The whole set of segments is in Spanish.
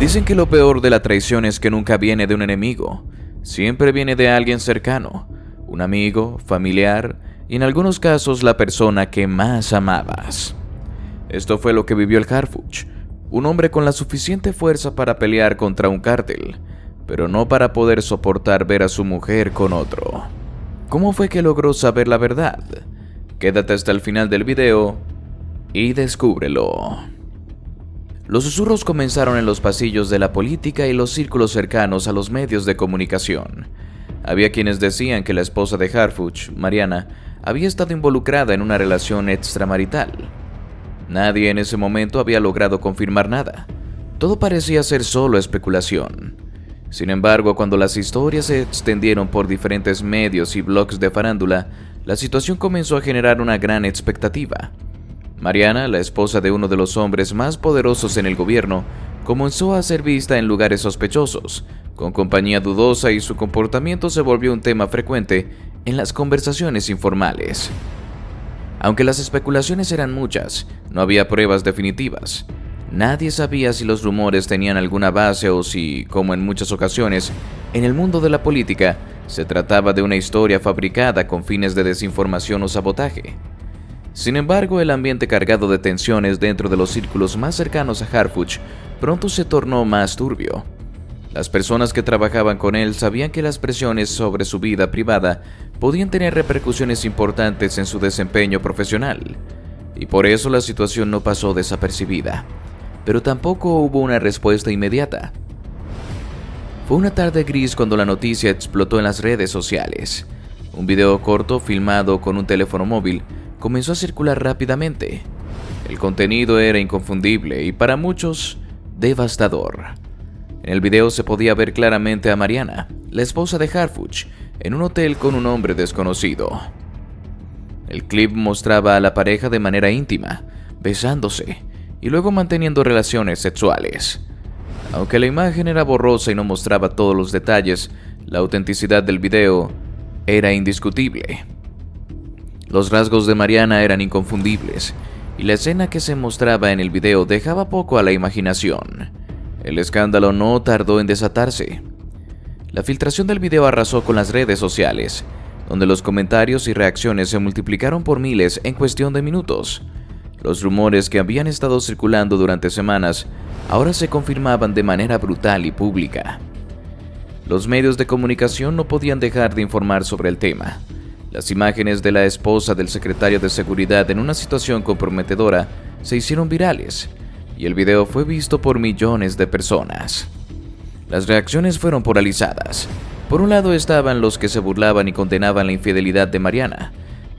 Dicen que lo peor de la traición es que nunca viene de un enemigo, siempre viene de alguien cercano, un amigo, familiar y en algunos casos la persona que más amabas. Esto fue lo que vivió el Harfuch, un hombre con la suficiente fuerza para pelear contra un cártel, pero no para poder soportar ver a su mujer con otro. ¿Cómo fue que logró saber la verdad? Quédate hasta el final del video y descúbrelo. Los susurros comenzaron en los pasillos de la política y los círculos cercanos a los medios de comunicación. Había quienes decían que la esposa de Harfuch, Mariana, había estado involucrada en una relación extramarital. Nadie en ese momento había logrado confirmar nada. Todo parecía ser solo especulación. Sin embargo, cuando las historias se extendieron por diferentes medios y blogs de farándula, la situación comenzó a generar una gran expectativa. Mariana, la esposa de uno de los hombres más poderosos en el gobierno, comenzó a ser vista en lugares sospechosos, con compañía dudosa, y su comportamiento se volvió un tema frecuente en las conversaciones informales. Aunque las especulaciones eran muchas, no había pruebas definitivas. Nadie sabía si los rumores tenían alguna base o si, como en muchas ocasiones, en el mundo de la política, se trataba de una historia fabricada con fines de desinformación o sabotaje. Sin embargo, el ambiente cargado de tensiones dentro de los círculos más cercanos a Harfuch pronto se tornó más turbio. Las personas que trabajaban con él sabían que las presiones sobre su vida privada podían tener repercusiones importantes en su desempeño profesional, y por eso la situación no pasó desapercibida, pero tampoco hubo una respuesta inmediata. Fue una tarde gris cuando la noticia explotó en las redes sociales. Un video corto filmado con un teléfono móvil comenzó a circular rápidamente. El contenido era inconfundible y para muchos devastador. En el video se podía ver claramente a Mariana, la esposa de Harfuch, en un hotel con un hombre desconocido. El clip mostraba a la pareja de manera íntima, besándose y luego manteniendo relaciones sexuales. Aunque la imagen era borrosa y no mostraba todos los detalles, la autenticidad del video era indiscutible. Los rasgos de Mariana eran inconfundibles, y la escena que se mostraba en el video dejaba poco a la imaginación. El escándalo no tardó en desatarse. La filtración del video arrasó con las redes sociales, donde los comentarios y reacciones se multiplicaron por miles en cuestión de minutos. Los rumores que habían estado circulando durante semanas ahora se confirmaban de manera brutal y pública. Los medios de comunicación no podían dejar de informar sobre el tema. Las imágenes de la esposa del secretario de Seguridad en una situación comprometedora se hicieron virales, y el video fue visto por millones de personas. Las reacciones fueron polarizadas. Por un lado estaban los que se burlaban y condenaban la infidelidad de Mariana,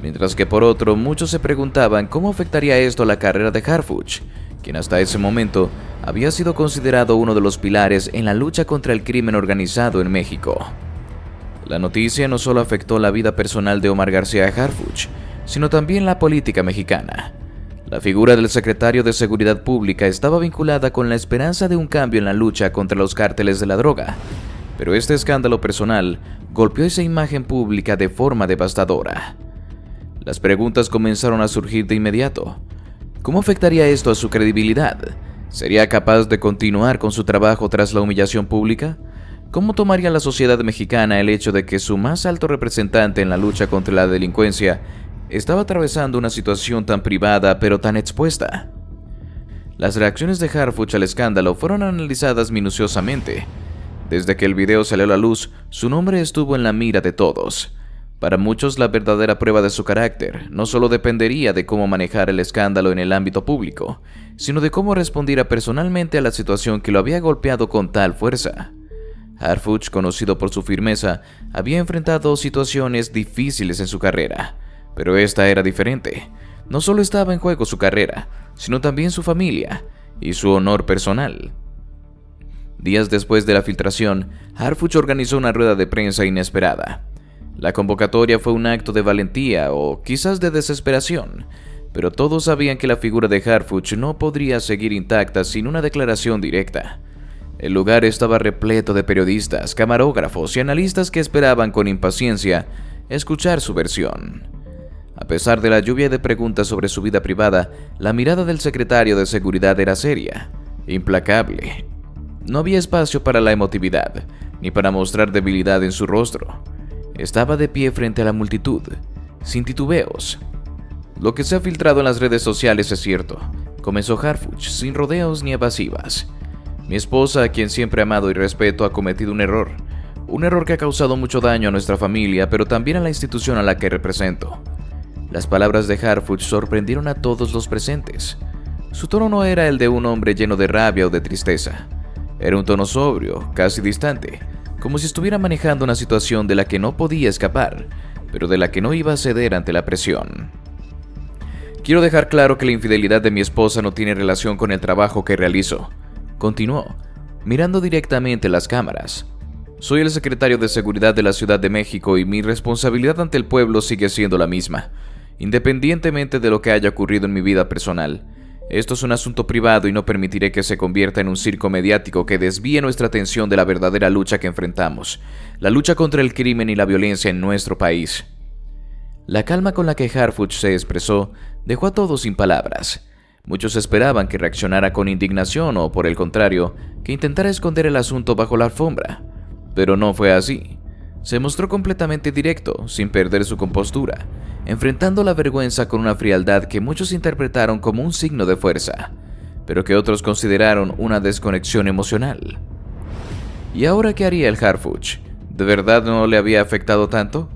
mientras que por otro muchos se preguntaban cómo afectaría esto a la carrera de Harfuch, quien hasta ese momento había sido considerado uno de los pilares en la lucha contra el crimen organizado en México. La noticia no solo afectó la vida personal de Omar García Harfuch, sino también la política mexicana. La figura del secretario de Seguridad Pública estaba vinculada con la esperanza de un cambio en la lucha contra los cárteles de la droga, pero este escándalo personal golpeó esa imagen pública de forma devastadora. Las preguntas comenzaron a surgir de inmediato. ¿Cómo afectaría esto a su credibilidad? ¿Sería capaz de continuar con su trabajo tras la humillación pública? ¿Cómo tomaría la sociedad mexicana el hecho de que su más alto representante en la lucha contra la delincuencia estaba atravesando una situación tan privada pero tan expuesta? Las reacciones de Harfuch al escándalo fueron analizadas minuciosamente. Desde que el video salió a la luz, su nombre estuvo en la mira de todos. Para muchos, la verdadera prueba de su carácter no solo dependería de cómo manejar el escándalo en el ámbito público, sino de cómo respondiera personalmente a la situación que lo había golpeado con tal fuerza. Harfuch, conocido por su firmeza, había enfrentado situaciones difíciles en su carrera, pero esta era diferente. No solo estaba en juego su carrera, sino también su familia y su honor personal. Días después de la filtración, Harfuch organizó una rueda de prensa inesperada. La convocatoria fue un acto de valentía o quizás de desesperación, pero todos sabían que la figura de Harfuch no podría seguir intacta sin una declaración directa. El lugar estaba repleto de periodistas, camarógrafos y analistas que esperaban con impaciencia escuchar su versión. A pesar de la lluvia de preguntas sobre su vida privada, la mirada del secretario de Seguridad era seria, implacable. No había espacio para la emotividad, ni para mostrar debilidad en su rostro. Estaba de pie frente a la multitud, sin titubeos. Lo que se ha filtrado en las redes sociales es cierto, comenzó Harfuch, sin rodeos ni evasivas. Mi esposa, a quien siempre he amado y respeto, ha cometido un error que ha causado mucho daño a nuestra familia, pero también a la institución a la que represento. Las palabras de Harfuch sorprendieron a todos los presentes. Su tono no era el de un hombre lleno de rabia o de tristeza. Era un tono sobrio, casi distante, como si estuviera manejando una situación de la que no podía escapar, pero de la que no iba a ceder ante la presión. Quiero dejar claro que la infidelidad de mi esposa no tiene relación con el trabajo que realizo, continuó, mirando directamente las cámaras. Soy el secretario de Seguridad de la Ciudad de México y mi responsabilidad ante el pueblo sigue siendo la misma, independientemente de lo que haya ocurrido en mi vida personal. Esto es un asunto privado y no permitiré que se convierta en un circo mediático que desvíe nuestra atención de la verdadera lucha que enfrentamos, la lucha contra el crimen y la violencia en nuestro país. La calma con la que Harfuch se expresó dejó a todos sin palabras. Muchos esperaban que reaccionara con indignación o, por el contrario, que intentara esconder el asunto bajo la alfombra. Pero no fue así. Se mostró completamente directo, sin perder su compostura, enfrentando la vergüenza con una frialdad que muchos interpretaron como un signo de fuerza, pero que otros consideraron una desconexión emocional. ¿Y ahora qué haría el Harfuch? ¿De verdad no le había afectado tanto?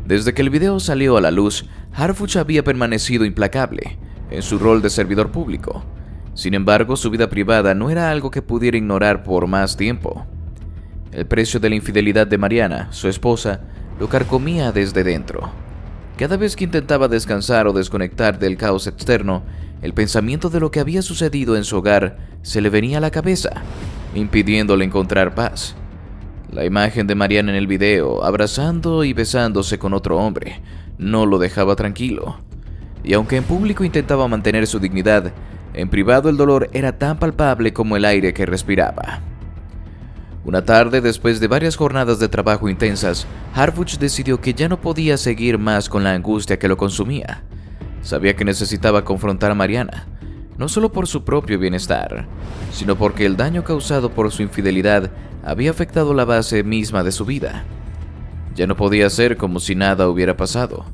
Desde que el video salió a la luz, Harfuch había permanecido implacable en su rol de servidor público. Sin embargo, su vida privada no era algo que pudiera ignorar por más tiempo. El precio de la infidelidad de Mariana, su esposa, lo carcomía desde dentro. Cada vez que intentaba descansar o desconectar del caos externo, el pensamiento de lo que había sucedido en su hogar se le venía a la cabeza, impidiéndole encontrar paz. La imagen de Mariana en el video, abrazando y besándose con otro hombre, no lo dejaba tranquilo. Y aunque en público intentaba mantener su dignidad, en privado el dolor era tan palpable como el aire que respiraba. Una tarde, después de varias jornadas de trabajo intensas, Harfuch decidió que ya no podía seguir más con la angustia que lo consumía. Sabía que necesitaba confrontar a Mariana, no solo por su propio bienestar, sino porque el daño causado por su infidelidad había afectado la base misma de su vida. Ya no podía ser como si nada hubiera pasado.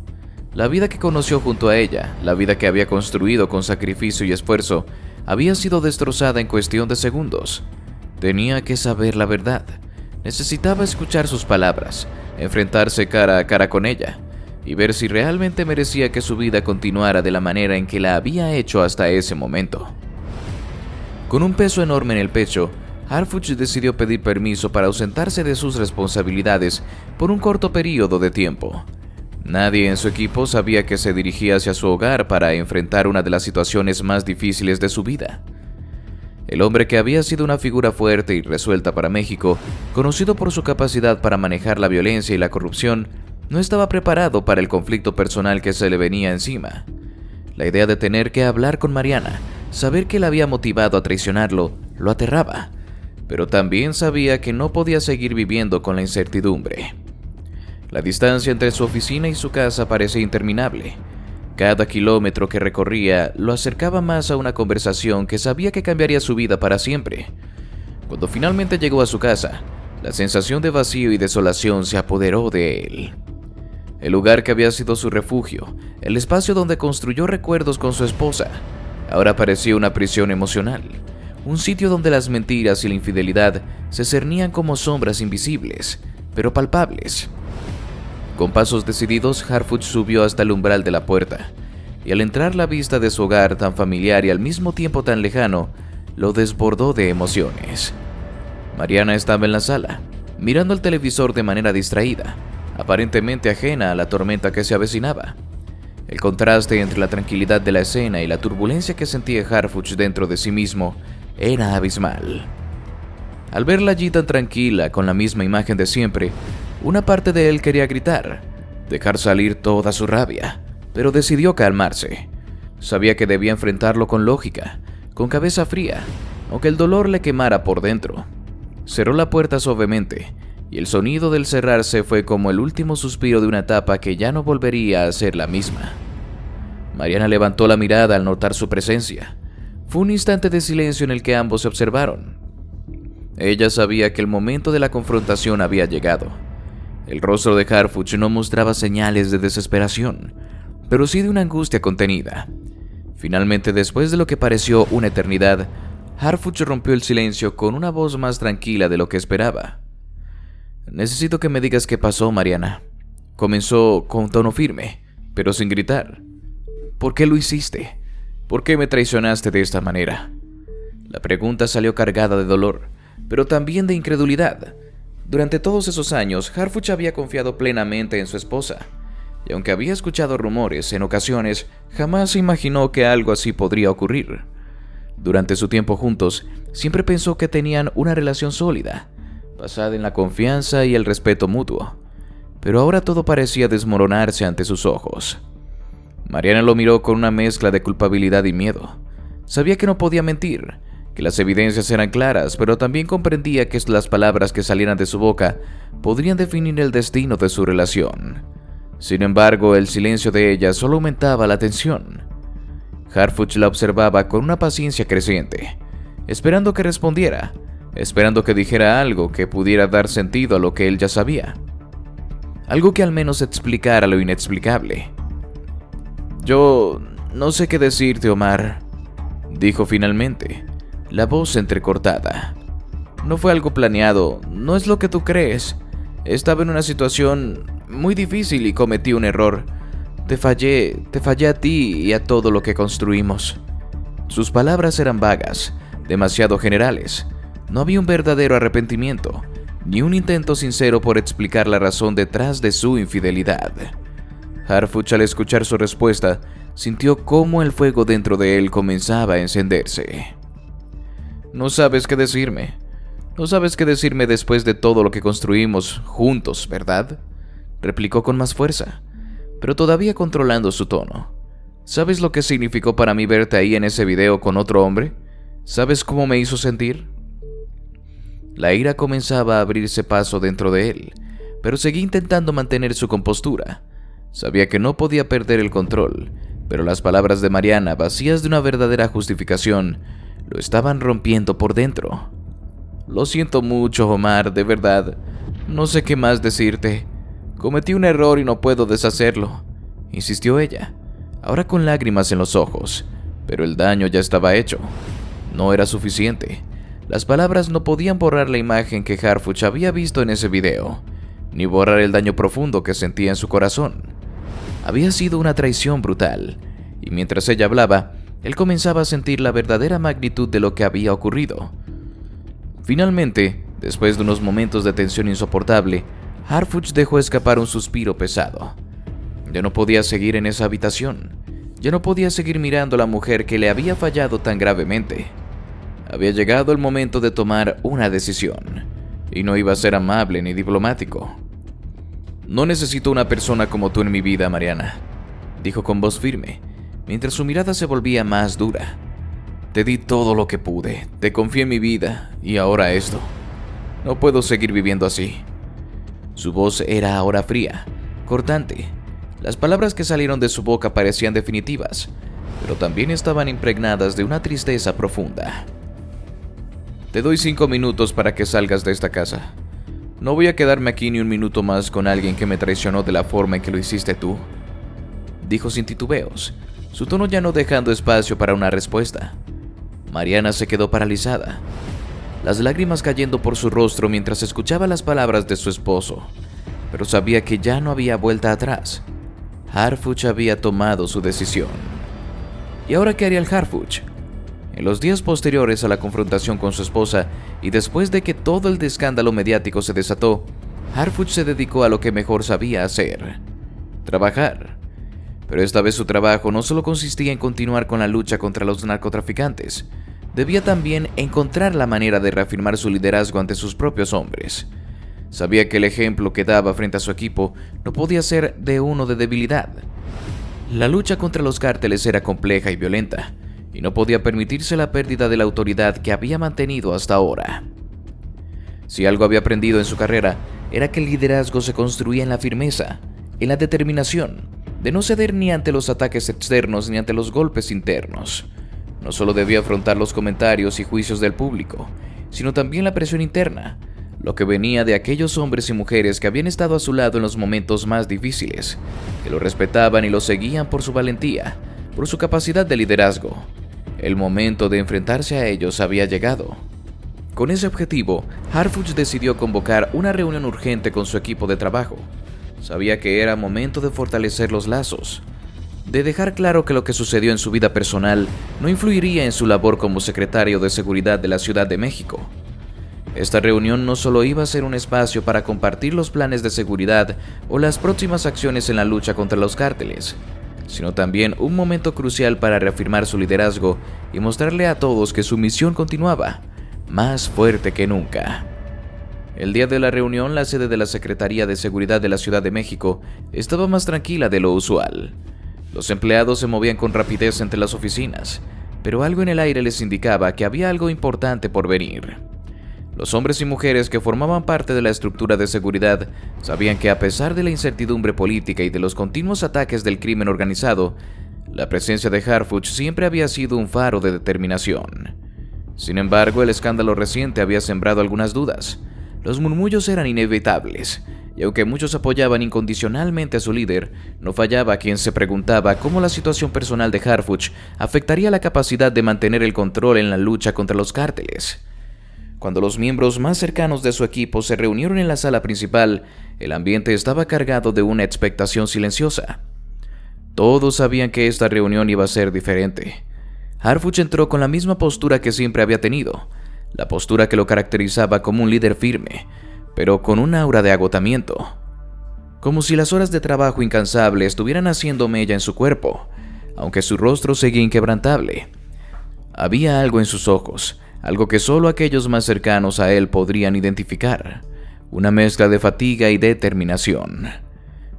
La vida que conoció junto a ella, la vida que había construido con sacrificio y esfuerzo, había sido destrozada en cuestión de segundos. Tenía que saber la verdad. Necesitaba escuchar sus palabras, enfrentarse cara a cara con ella y ver si realmente merecía que su vida continuara de la manera en que la había hecho hasta ese momento. Con un peso enorme en el pecho, Harfuch decidió pedir permiso para ausentarse de sus responsabilidades por un corto periodo de tiempo. Nadie en su equipo sabía que se dirigía hacia su hogar para enfrentar una de las situaciones más difíciles de su vida. El hombre que había sido una figura fuerte y resuelta para México, conocido por su capacidad para manejar la violencia y la corrupción, no estaba preparado para el conflicto personal que se le venía encima. La idea de tener que hablar con Mariana, saber que la había motivado a traicionarlo, lo aterraba, pero también sabía que no podía seguir viviendo con la incertidumbre. La distancia entre su oficina y su casa parecía interminable. Cada kilómetro que recorría lo acercaba más a una conversación que sabía que cambiaría su vida para siempre. Cuando finalmente llegó a su casa, la sensación de vacío y desolación se apoderó de él. El lugar que había sido su refugio, el espacio donde construyó recuerdos con su esposa, ahora parecía una prisión emocional, un sitio donde las mentiras y la infidelidad se cernían como sombras invisibles, pero palpables. Con pasos decididos, Harfuch subió hasta el umbral de la puerta, y al entrar la vista de su hogar tan familiar y al mismo tiempo tan lejano, lo desbordó de emociones. Mariana estaba en la sala, mirando el televisor de manera distraída, aparentemente ajena a la tormenta que se avecinaba. El contraste entre la tranquilidad de la escena y la turbulencia que sentía Harfuch dentro de sí mismo era abismal. Al verla allí tan tranquila, con la misma imagen de siempre, una parte de él quería gritar, dejar salir toda su rabia, pero decidió calmarse. Sabía que debía enfrentarlo con lógica, con cabeza fría, aunque el dolor le quemara por dentro. Cerró la puerta suavemente, y el sonido del cerrarse fue como el último suspiro de una etapa que ya no volvería a ser la misma. Mariana levantó la mirada al notar su presencia. Fue un instante de silencio en el que ambos se observaron. Ella sabía que el momento de la confrontación había llegado. El rostro de Harfuch no mostraba señales de desesperación, pero sí de una angustia contenida. Finalmente, después de lo que pareció una eternidad, Harfuch rompió el silencio con una voz más tranquila de lo que esperaba. «Necesito que me digas qué pasó, Mariana», comenzó con tono firme, pero sin gritar. «¿Por qué lo hiciste? ¿Por qué me traicionaste de esta manera?» La pregunta salió cargada de dolor, pero también de incredulidad. Durante todos esos años, Harfuch había confiado plenamente en su esposa, y aunque había escuchado rumores en ocasiones, jamás se imaginó que algo así podría ocurrir. Durante su tiempo juntos, siempre pensó que tenían una relación sólida, basada en la confianza y el respeto mutuo, pero ahora todo parecía desmoronarse ante sus ojos. Mariana lo miró con una mezcla de culpabilidad y miedo. Sabía que no podía mentir, que las evidencias eran claras, pero también comprendía que las palabras que salieran de su boca podrían definir el destino de su relación. Sin embargo, el silencio de ella solo aumentaba la tensión. Harfuch la observaba con una paciencia creciente, esperando que respondiera, esperando que dijera algo que pudiera dar sentido a lo que él ya sabía. Algo que al menos explicara lo inexplicable. «Yo no sé qué decirte, Omar», dijo finalmente, la voz entrecortada. «No fue algo planeado, no es lo que tú crees. Estaba en una situación muy difícil y cometí un error. Te fallé a ti y a todo lo que construimos». Sus palabras eran vagas, demasiado generales. No había un verdadero arrepentimiento, ni un intento sincero por explicar la razón detrás de su infidelidad. Harfuch, al escuchar su respuesta, sintió cómo el fuego dentro de él comenzaba a encenderse. «No sabes qué decirme. No sabes qué decirme después de todo lo que construimos juntos, ¿verdad?», replicó con más fuerza, pero todavía controlando su tono. «¿Sabes lo que significó para mí verte ahí en ese video con otro hombre? ¿Sabes cómo me hizo sentir?». La ira comenzaba a abrirse paso dentro de él, pero seguía intentando mantener su compostura. Sabía que no podía perder el control, pero las palabras de Mariana, vacías de una verdadera justificación, lo estaban rompiendo por dentro. «Lo siento mucho, Omar, de verdad. No sé qué más decirte. Cometí un error y no puedo deshacerlo», insistió ella, ahora con lágrimas en los ojos, pero el daño ya estaba hecho. No era suficiente. Las palabras no podían borrar la imagen que Harfuch había visto en ese video, ni borrar el daño profundo que sentía en su corazón. Había sido una traición brutal, y mientras ella hablaba, él comenzaba a sentir la verdadera magnitud de lo que había ocurrido. Finalmente, después de unos momentos de tensión insoportable, Harfuch dejó escapar un suspiro pesado. Ya no podía seguir en esa habitación. Ya no podía seguir mirando a la mujer que le había fallado tan gravemente. Había llegado el momento de tomar una decisión, y no iba a ser amable ni diplomático. «No necesito una persona como tú en mi vida, Mariana», dijo con voz firme, mientras su mirada se volvía más dura. «Te di todo lo que pude, te confié en mi vida, y ahora esto. No puedo seguir viviendo así». Su voz era ahora fría, cortante. Las palabras que salieron de su boca parecían definitivas, pero también estaban impregnadas de una tristeza profunda. «Te doy 5 minutos para que salgas de esta casa. No voy a quedarme aquí ni un minuto más con alguien que me traicionó de la forma en que lo hiciste tú», dijo sin titubeos, su tono ya no dejando espacio para una respuesta. Mariana se quedó paralizada, las lágrimas cayendo por su rostro mientras escuchaba las palabras de su esposo, pero sabía que ya no había vuelta atrás. Harfuch había tomado su decisión. ¿Y ahora qué haría el Harfuch? En los días posteriores a la confrontación con su esposa y después de que todo el escándalo mediático se desató, Harfuch se dedicó a lo que mejor sabía hacer: trabajar. Pero esta vez su trabajo no solo consistía en continuar con la lucha contra los narcotraficantes, debía también encontrar la manera de reafirmar su liderazgo ante sus propios hombres. Sabía que el ejemplo que daba frente a su equipo no podía ser de uno de debilidad. La lucha contra los cárteles era compleja y violenta, y no podía permitirse la pérdida de la autoridad que había mantenido hasta ahora. Si algo había aprendido en su carrera, era que el liderazgo se construía en la firmeza, en la determinación de no ceder ni ante los ataques externos ni ante los golpes internos. No solo debía afrontar los comentarios y juicios del público, sino también la presión interna, lo que venía de aquellos hombres y mujeres que habían estado a su lado en los momentos más difíciles, que lo respetaban y lo seguían por su valentía, por su capacidad de liderazgo. El momento de enfrentarse a ellos había llegado. Con ese objetivo, Harfuch decidió convocar una reunión urgente con su equipo de trabajo. Sabía que era momento de fortalecer los lazos, de dejar claro que lo que sucedió en su vida personal no influiría en su labor como secretario de Seguridad de la Ciudad de México. Esta reunión no solo iba a ser un espacio para compartir los planes de seguridad o las próximas acciones en la lucha contra los cárteles, sino también un momento crucial para reafirmar su liderazgo y mostrarle a todos que su misión continuaba, más fuerte que nunca. El día de la reunión, la sede de la Secretaría de Seguridad de la Ciudad de México estaba más tranquila de lo usual. Los empleados se movían con rapidez entre las oficinas, pero algo en el aire les indicaba que había algo importante por venir. Los hombres y mujeres que formaban parte de la estructura de seguridad sabían que a pesar de la incertidumbre política y de los continuos ataques del crimen organizado, la presencia de Harfuch siempre había sido un faro de determinación. Sin embargo, el escándalo reciente había sembrado algunas dudas. Los murmullos eran inevitables, y aunque muchos apoyaban incondicionalmente a su líder, no fallaba quien se preguntaba cómo la situación personal de Harfuch afectaría la capacidad de mantener el control en la lucha contra los cárteles. Cuando los miembros más cercanos de su equipo se reunieron en la sala principal, el ambiente estaba cargado de una expectación silenciosa. Todos sabían que esta reunión iba a ser diferente. Harfuch entró con la misma postura que siempre había tenido, la postura que lo caracterizaba como un líder firme, pero con un aura de agotamiento. Como si las horas de trabajo incansable estuvieran haciendo mella en su cuerpo, aunque su rostro seguía inquebrantable. Había algo en sus ojos, algo que solo aquellos más cercanos a él podrían identificar, una mezcla de fatiga y determinación.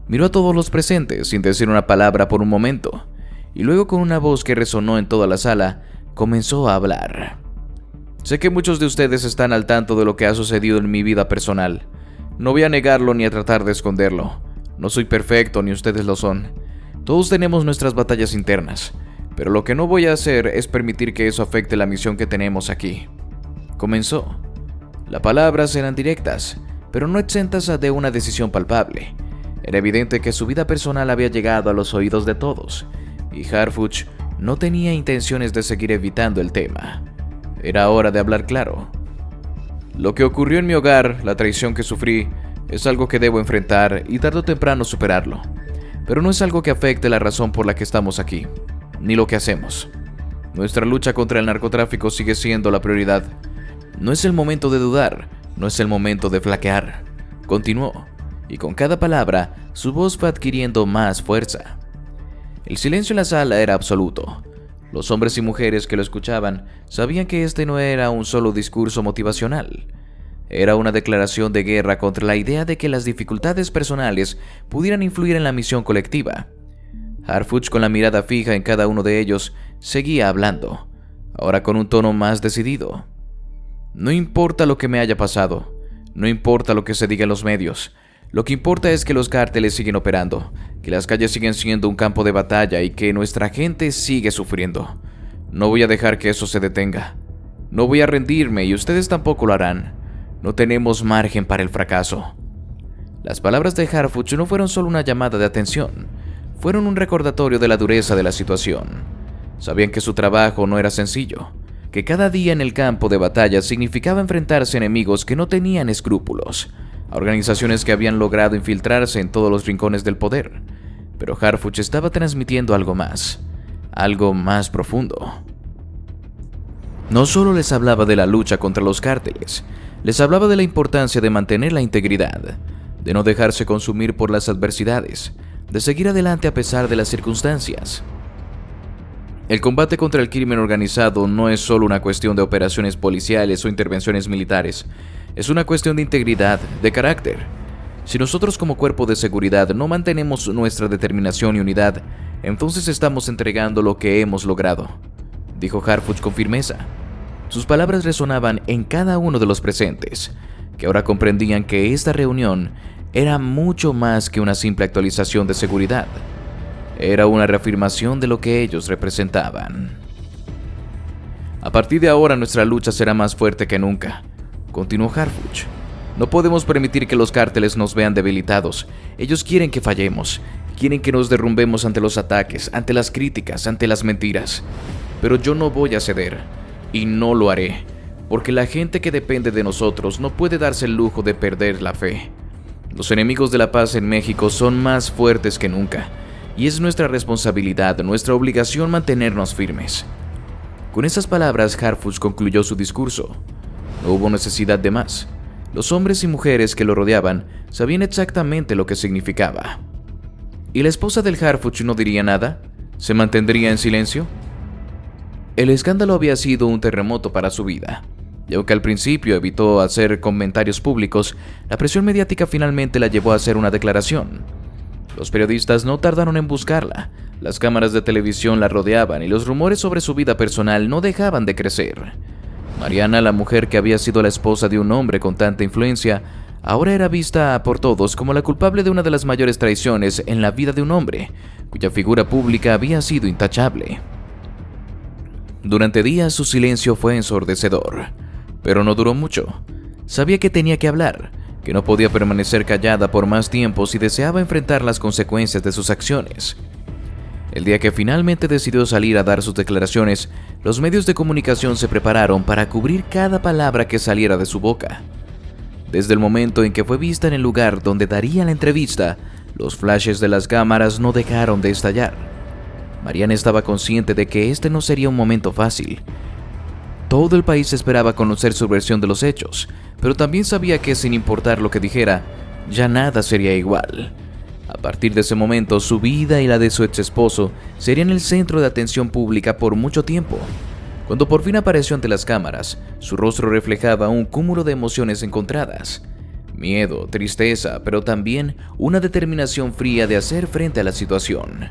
Miró a todos los presentes sin decir una palabra por un momento, y luego con una voz que resonó en toda la sala, comenzó a hablar. Sé que muchos de ustedes están al tanto de lo que ha sucedido en mi vida personal. No voy a negarlo ni a tratar de esconderlo. No soy perfecto ni ustedes lo son. Todos tenemos nuestras batallas internas, pero lo que no voy a hacer es permitir que eso afecte la misión que tenemos aquí. Comenzó. Las palabras eran directas, pero no exentas de una decisión palpable. Era evidente que su vida personal había llegado a los oídos de todos, y Harfuch no tenía intenciones de seguir evitando el tema. Era hora de hablar claro. Lo que ocurrió en mi hogar, la traición que sufrí, es algo que debo enfrentar y tarde o temprano superarlo. Pero no es algo que afecte la razón por la que estamos aquí, ni lo que hacemos. Nuestra lucha contra el narcotráfico sigue siendo la prioridad. No es el momento de dudar, no es el momento de flaquear. Continuó, y con cada palabra, su voz fue adquiriendo más fuerza. El silencio en la sala era absoluto. Los hombres y mujeres que lo escuchaban sabían que este no era un solo discurso motivacional. Era una declaración de guerra contra la idea de que las dificultades personales pudieran influir en la misión colectiva. Harfuch, con la mirada fija en cada uno de ellos, seguía hablando, ahora con un tono más decidido. No importa lo que me haya pasado, no importa lo que se diga en los medios, lo que importa es que los cárteles siguen operando, que las calles siguen siendo un campo de batalla y que nuestra gente sigue sufriendo. No voy a dejar que eso se detenga. No voy a rendirme y ustedes tampoco lo harán. No tenemos margen para el fracaso. Las palabras de Harfuch no fueron solo una llamada de atención, fueron un recordatorio de la dureza de la situación. Sabían que su trabajo no era sencillo, que cada día en el campo de batalla significaba enfrentarse a enemigos que no tenían escrúpulos, a organizaciones que habían logrado infiltrarse en todos los rincones del poder. Pero Harfuch estaba transmitiendo algo más profundo. No solo les hablaba de la lucha contra los cárteles, les hablaba de la importancia de mantener la integridad, de no dejarse consumir por las adversidades, de seguir adelante a pesar de las circunstancias. El combate contra el crimen organizado no es solo una cuestión de operaciones policiales o intervenciones militares, es una cuestión de integridad, de carácter. Si nosotros como cuerpo de seguridad no mantenemos nuestra determinación y unidad, entonces estamos entregando lo que hemos logrado, dijo Harfuch con firmeza. Sus palabras resonaban en cada uno de los presentes, que ahora comprendían que esta reunión era mucho más que una simple actualización de seguridad. Era una reafirmación de lo que ellos representaban. A partir de ahora nuestra lucha será más fuerte que nunca. continuó Harfuch. No podemos permitir que los cárteles nos vean debilitados. Ellos quieren que fallemos. Quieren que nos derrumbemos ante los ataques, ante las críticas, ante las mentiras. Pero yo no voy a ceder. Y no lo haré. Porque la gente que depende de nosotros no puede darse el lujo de perder la fe. Los enemigos de la paz en México son más fuertes que nunca. Y es nuestra responsabilidad, nuestra obligación mantenernos firmes. Con esas palabras, Harfuch concluyó su discurso. No hubo necesidad de más. Los hombres y mujeres que lo rodeaban sabían exactamente lo que significaba. ¿Y la esposa del Harfuch no diría nada? ¿Se mantendría en silencio? El escándalo había sido un terremoto para su vida. Y aunque al principio evitó hacer comentarios públicos, la presión mediática finalmente la llevó a hacer una declaración. Los periodistas no tardaron en buscarla. Las cámaras de televisión la rodeaban y los rumores sobre su vida personal no dejaban de crecer. Mariana, la mujer que había sido la esposa de un hombre con tanta influencia, ahora era vista por todos como la culpable de una de las mayores traiciones en la vida de un hombre, cuya figura pública había sido intachable. Durante días su silencio fue ensordecedor, pero no duró mucho. Sabía que tenía que hablar, que no podía permanecer callada por más tiempo si deseaba enfrentar las consecuencias de sus acciones. El día que finalmente decidió salir a dar sus declaraciones, los medios de comunicación se prepararon para cubrir cada palabra que saliera de su boca. Desde el momento en que fue vista en el lugar donde daría la entrevista, los flashes de las cámaras no dejaron de estallar. Mariana estaba consciente de que este no sería un momento fácil. Todo el país esperaba conocer su versión de los hechos, pero también sabía que sin importar lo que dijera, ya nada sería igual. A partir de ese momento, su vida y la de su ex esposo serían el centro de atención pública por mucho tiempo. Cuando por fin apareció ante las cámaras, su rostro reflejaba un cúmulo de emociones encontradas. Miedo, tristeza, pero también una determinación fría de hacer frente a la situación.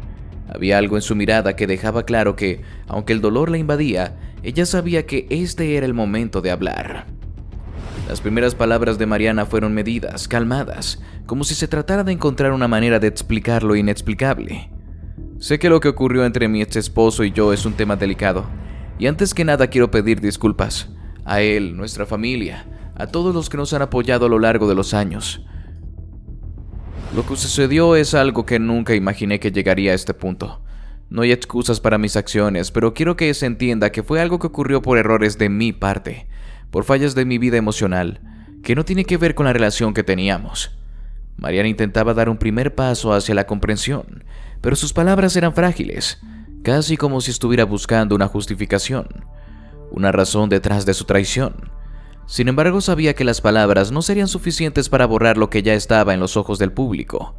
Había algo en su mirada que dejaba claro que, aunque el dolor la invadía, ella sabía que este era el momento de hablar. Las primeras palabras de Mariana fueron medidas, calmadas, como si se tratara de encontrar una manera de explicar lo inexplicable. Sé que lo que ocurrió entre mi ex esposo y yo es un tema delicado, y antes que nada quiero pedir disculpas a él, nuestra familia, a todos los que nos han apoyado a lo largo de los años. Lo que sucedió es algo que nunca imaginé que llegaría a este punto. No hay excusas para mis acciones, pero quiero que se entienda que fue algo que ocurrió por errores de mi parte, por fallas de mi vida emocional, que no tiene que ver con la relación que teníamos. Mariana intentaba dar un primer paso hacia la comprensión, pero sus palabras eran frágiles, casi como si estuviera buscando una justificación, una razón detrás de su traición. Sin embargo, sabía que las palabras no serían suficientes para borrar lo que ya estaba en los ojos del público,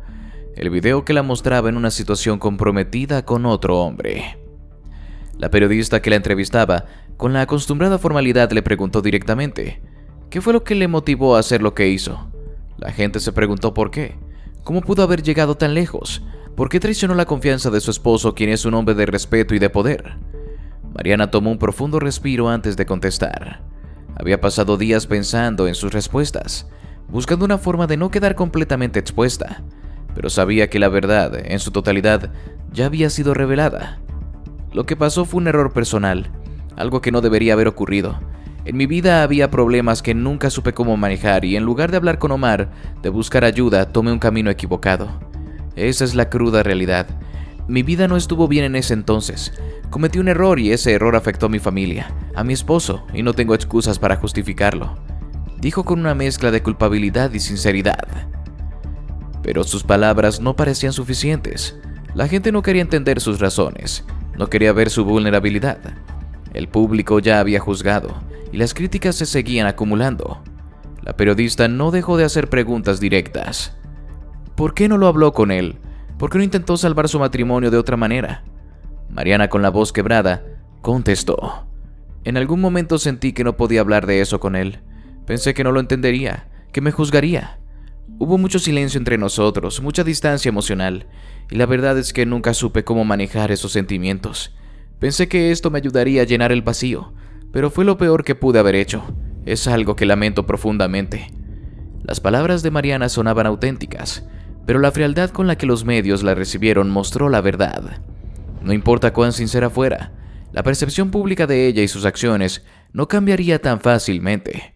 el video que la mostraba en una situación comprometida con otro hombre. La periodista que la entrevistaba, con la acostumbrada formalidad, le preguntó directamente, ¿qué fue lo que le motivó a hacer lo que hizo? La gente se preguntó por qué. ¿Cómo pudo haber llegado tan lejos? ¿Por qué traicionó la confianza de su esposo, quien es un hombre de respeto y de poder? Mariana tomó un profundo respiro antes de contestar. Había pasado días pensando en sus respuestas, buscando una forma de no quedar completamente expuesta, pero sabía que la verdad, en su totalidad, ya había sido revelada. Lo que pasó fue un error personal, algo que no debería haber ocurrido. En mi vida había problemas que nunca supe cómo manejar y en lugar de hablar con Omar, de buscar ayuda, tomé un camino equivocado. Esa es la cruda realidad. Mi vida no estuvo bien en ese entonces. Cometí un error y ese error afectó a mi familia, a mi esposo, y no tengo excusas para justificarlo, dijo con una mezcla de culpabilidad y sinceridad. Pero sus palabras no parecían suficientes. La gente no quería entender sus razones, no quería ver su vulnerabilidad. El público ya había juzgado, y las críticas se seguían acumulando. La periodista no dejó de hacer preguntas directas. ¿Por qué no lo habló con él? ¿Por qué no intentó salvar su matrimonio de otra manera? Mariana, con la voz quebrada, contestó. En algún momento sentí que no podía hablar de eso con él. Pensé que no lo entendería, que me juzgaría. Hubo mucho silencio entre nosotros, mucha distancia emocional, y la verdad es que nunca supe cómo manejar esos sentimientos. Pensé que esto me ayudaría a llenar el vacío, pero fue lo peor que pude haber hecho. Es algo que lamento profundamente. Las palabras de Mariana sonaban auténticas, pero la frialdad con la que los medios la recibieron mostró la verdad. No importa cuán sincera fuera, la percepción pública de ella y sus acciones no cambiaría tan fácilmente.